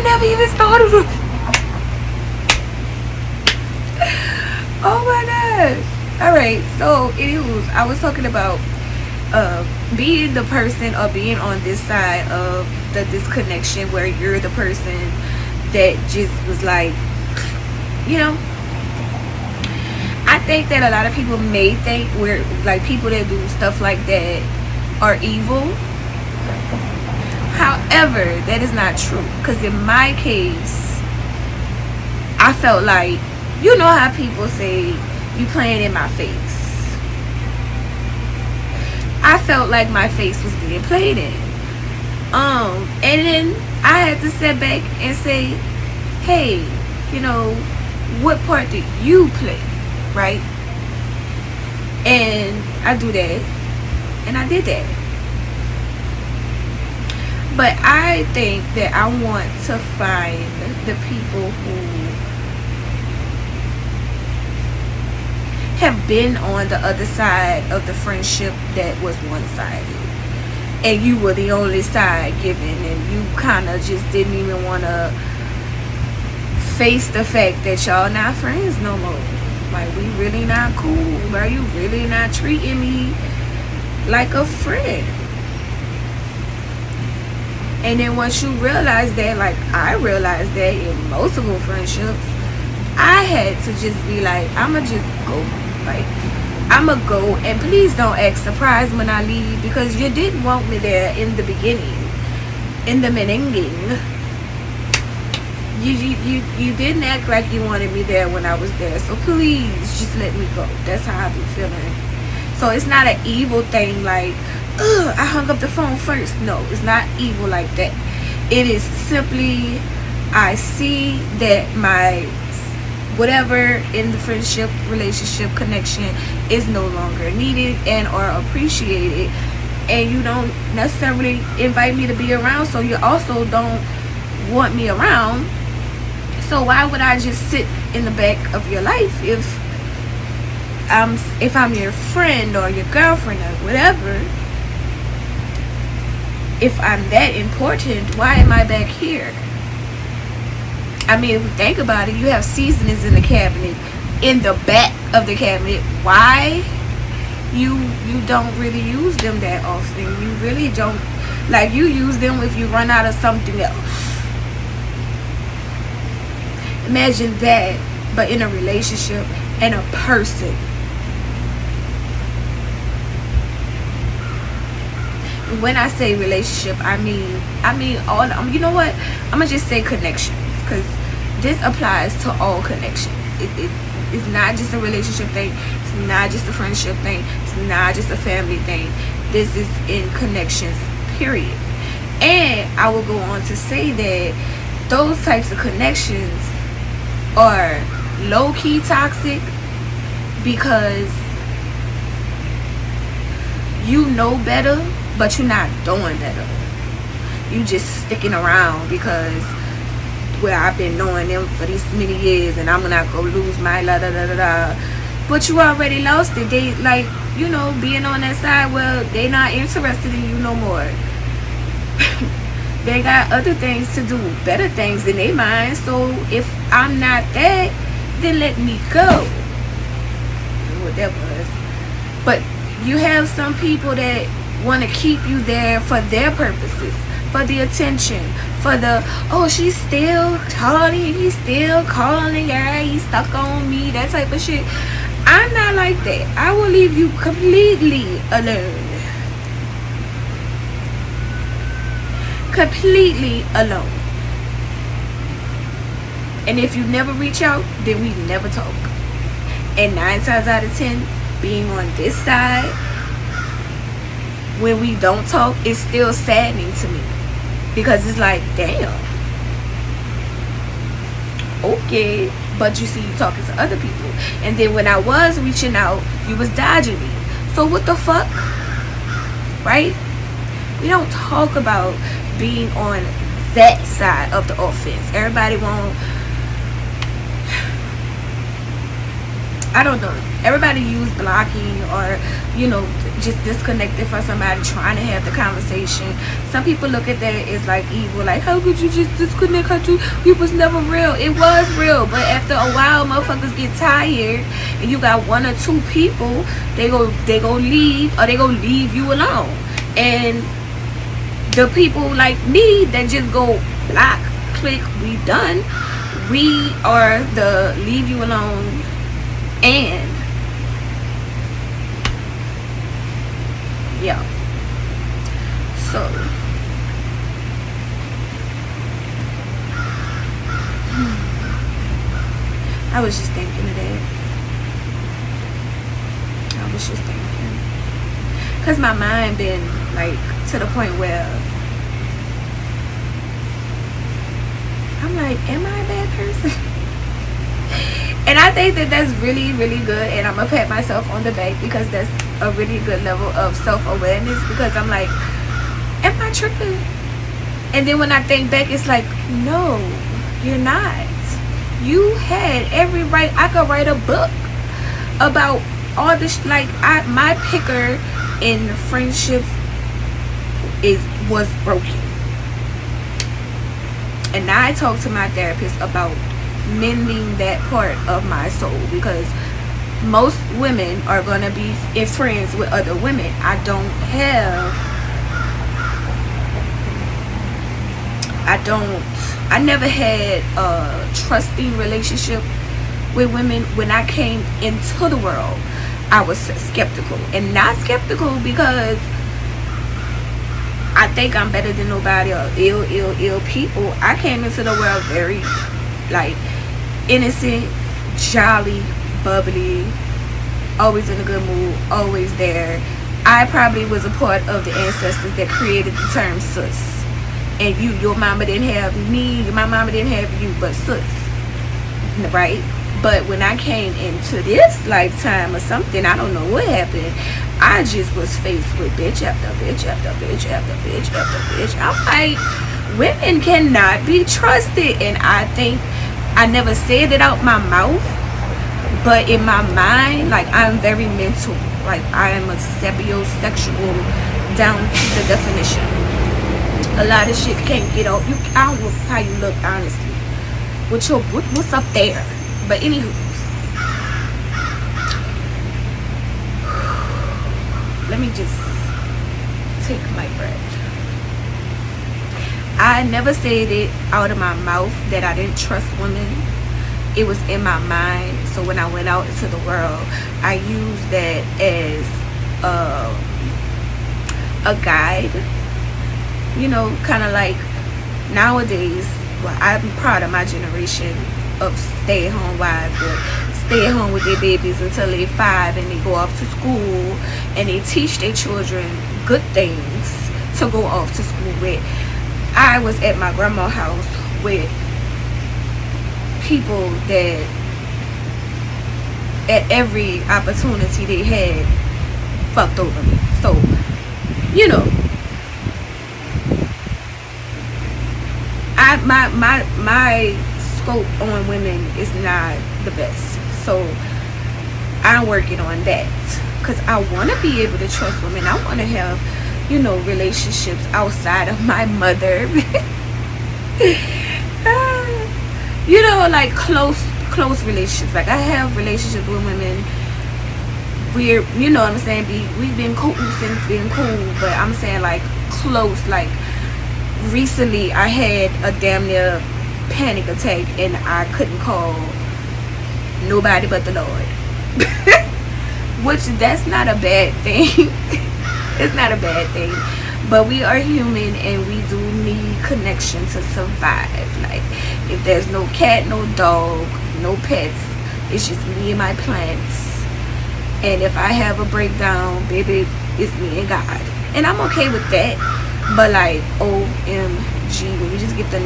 never even started with. Oh my gosh. Alright, so anywho, I was talking about being the person or being on this side of the disconnection where you're the person that just was like, you know, I think that a lot of people may think we're like people that do stuff like that are evil. However, that is not true, because in my case, I felt like, you know how people say you playing in my face. I felt like my face was being played in. And then I had to sit back and say, hey, you know, what part did you play, right? And I do that, and I did that. But I think that I want to find the people who have been on the other side of the friendship that was one-sided, and you were the only side given, and you kind of just didn't even want to face the fact that y'all not friends no more. Like, we really not cool. Are you really not treating me like a friend? And then once you realize that, like I realized that in multiple friendships, I had to just be like, I'ma just go. Like, I'ma go, and please don't act surprised when I leave, because you didn't want me there in the beginning, in the beginning. You didn't act like you wanted me there when I was there, so please just let me go. That's how I be feeling. So it's not an evil thing like, ugh, I hung up the phone first. No, it's not evil like that. It is simply, I see that my whatever in the friendship, relationship, connection is no longer needed and or appreciated, and you don't necessarily invite me to be around, so you also don't want me around. So why would I just sit in the back of your life if I'm your friend or your girlfriend or whatever? If I'm that important, why am I back here? I mean, if you think about it, you have seasonings in the cabinet, in the back of the cabinet. Why you don't really use them that often? You really don't. Like, you use them if you run out of something else. Imagine that, but in a relationship and a person. When I say relationship, I mean all. You know what? I'm gonna just say connections, because this applies to all connections. It's not just a relationship thing. It's not just a friendship thing. It's not just a family thing. This is in connections, period. And I will go on to say that those types of connections are low-key toxic, because you know better, but you're not doing better. You just sticking around because, well, I've been knowing them for these many years, and I'm not gonna lose my la da da da da. But you already lost it. They, like, you know, being on that side, well, they not interested in you no more. They got other things to do, better things in their mind. So if I'm not that, then let me go. What that was. But you have some people that want to keep you there for their purposes, for the attention, for the, oh, she's still calling, he's still calling her, he's stuck on me, that type of shit. I'm not like that. I will leave you completely alone. Completely alone. And if you never reach out, then we never talk. And 9 times out of 10, being on this side, when we don't talk, it's still saddening to me, because it's like, damn, okay, but you see, you talking to other people, and then when I was reaching out, you was dodging me. So what the fuck, right? We don't talk about being on that side of the offense. Everybody won't, I don't know, everybody use blocking or, you know, just disconnected from somebody trying to have the conversation. Some people look at that as like evil, like how could you just disconnect her? It was never real. It was real, but after a while motherfuckers get tired and you got one or two people, they go leave, or they go leave you alone. And the people like me that just go block, click, we done, we are the leave you alone. And yeah, so I was just thinking of that. I was just thinking, because my mind been like to the point where I'm like, am I a bad person? And I think that that's really, really good, and I'm gonna pat myself on the back because that's a really good level of self-awareness, because I'm like, am I tripping? And then when I think back, it's like, no, you're not. You had every right. I could write a book about all this. Like, my picker in friendships was broken, and now I talk to my therapist about mending that part of my soul, because most women are gonna be friends with other women. I never had a trusting relationship with women. When I came into the world, I was skeptical, and not skeptical because I think I'm better than nobody or ill people. I came into the world very like innocent, jolly, bubbly, always in a good mood, always there. I probably was a part of the ancestors that created the term sus. And your mama didn't have me, my mama didn't have you, but sus, right? But when I came into this lifetime or something, I don't know what happened, I just was faced with bitch after bitch after bitch after bitch after bitch. I'm like, women cannot be trusted. And I think I never said it out my mouth, but in my mind, like, I'm very mental. Like, I am a sapiosexual down to the definition. A lot of shit can't get off. I don't know how you look, honestly. What's up there? But anywho, let me just take my breath. I never said it out of my mouth that I didn't trust women. It was in my mind. So when I went out into the world, I used that as a guide. You know, kind of like nowadays, well, I'm proud of my generation of stay-at-home wives that stay at home with their babies until they're 5 and they go off to school and they teach their children good things to go off to school with. I was at my grandma's house with people that at every opportunity they had fucked over me. So, you know, my scope on women is not the best. So I'm working on that, because I want to be able to trust women. I want to have, you know, relationships outside of my mother. You know, like close relationships. Like, I have relationships with women. We're, you know what I'm saying, we've been cool since being cool, but I'm saying like close. Like, recently I had a damn near panic attack and I couldn't call nobody but the Lord. Which, that's not a bad thing. It's not a bad thing, but we are human and we do need connection to survive. Like, if there's no cat, no dog, no pets, it's just me and my plants. And if I have a breakdown, baby, it's me and God, and I'm okay with that. But like, OMG, when you just get the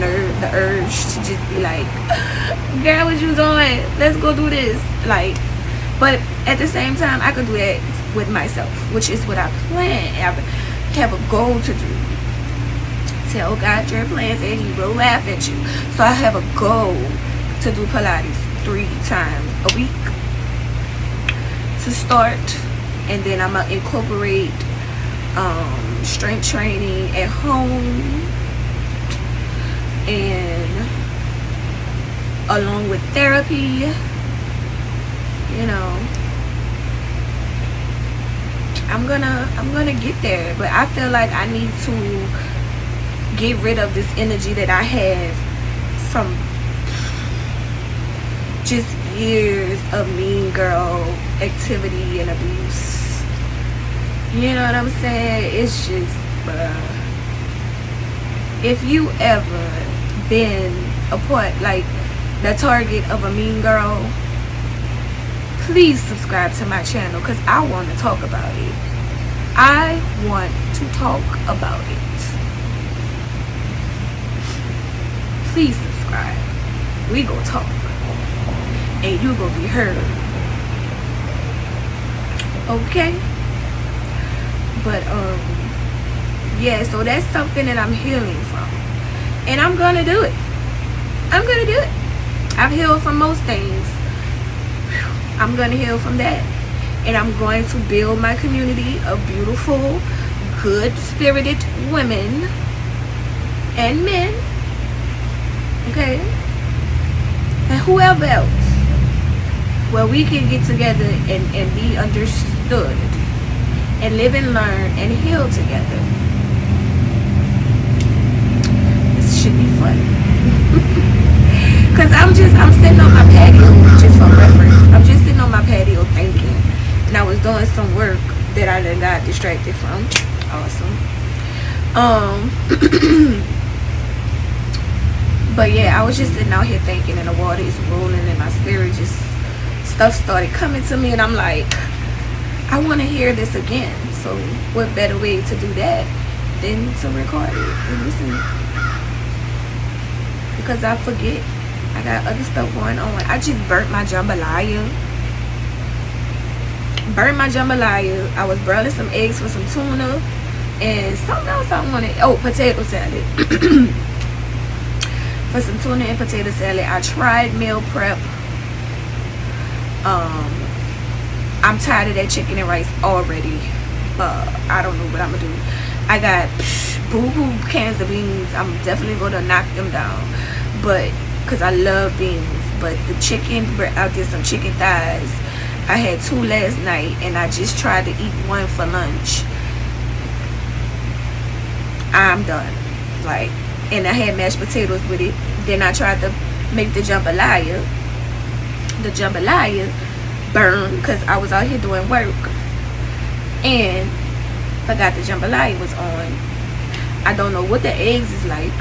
urge to just be like, girl, what you doing? Let's go do this. Like, but at the same time, I could do that with myself, which is what I plan. I have a goal to do. Tell God your plans and He will laugh at you. So I have a goal to do Pilates 3 times a week to start. and then I'm gonna incorporate strength training at home, and along with therapy, you know. I'm gonna get there, but I feel like I need to get rid of this energy that I have from just years of mean girl activity and abuse. You know what I'm saying? It's just, bruh, if you ever been a part, like the target of a mean girl, please subscribe to my channel, because I want to talk about it. I want to talk about it. Please subscribe. We gon' talk, and you gon' be heard. Okay? But yeah, so that's something that I'm healing from, and I'm gonna do it. I'm gonna do it. I've healed from most things. I'm gonna heal from that, and I'm going to build my community of beautiful, good-spirited women and men, okay, and whoever else, where we can get together and be understood and live and learn and heal together. This should be fun. Because I'm sitting on my patio, just for reference. I'm just sitting on my patio thinking. And I was doing some work that I then got distracted from. Awesome. But yeah, I was just sitting out here thinking, and the water is rolling, and my spirit just, stuff started coming to me, and I'm like, I want to hear this again. So what better way to do that than to record it and listen? Because I forget. I got other stuff going on. I just burnt my jambalaya. I was broiling some eggs for some tuna and something else I wanted. Oh, potato salad. For some tuna and potato salad. I tried meal prep. I'm tired of that chicken and rice already. I don't know what I'm gonna do. I got boo-hoo cans of beans. I'm definitely gonna knock them down, but because I love beans. But the chicken, I did some chicken thighs. I had 2 last night, and I just tried to eat 1 for lunch. I'm done. Like, and I had mashed potatoes with it. Then I tried to make the jambalaya. The jambalaya burned because I was out here doing work and forgot the jambalaya was on. I don't know what the eggs is like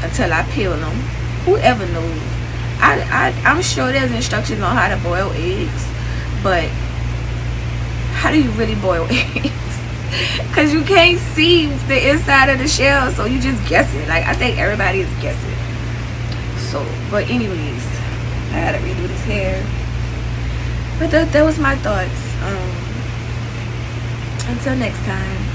until I peel them. Whoever knows. I'm sure there's instructions on how to boil eggs, but how do you really boil eggs? Because you can't see the inside of the shell, so you just guess it. Like, I think everybody is guessing. So, but anyways, I gotta redo this hair. But that was my thoughts. Until next time.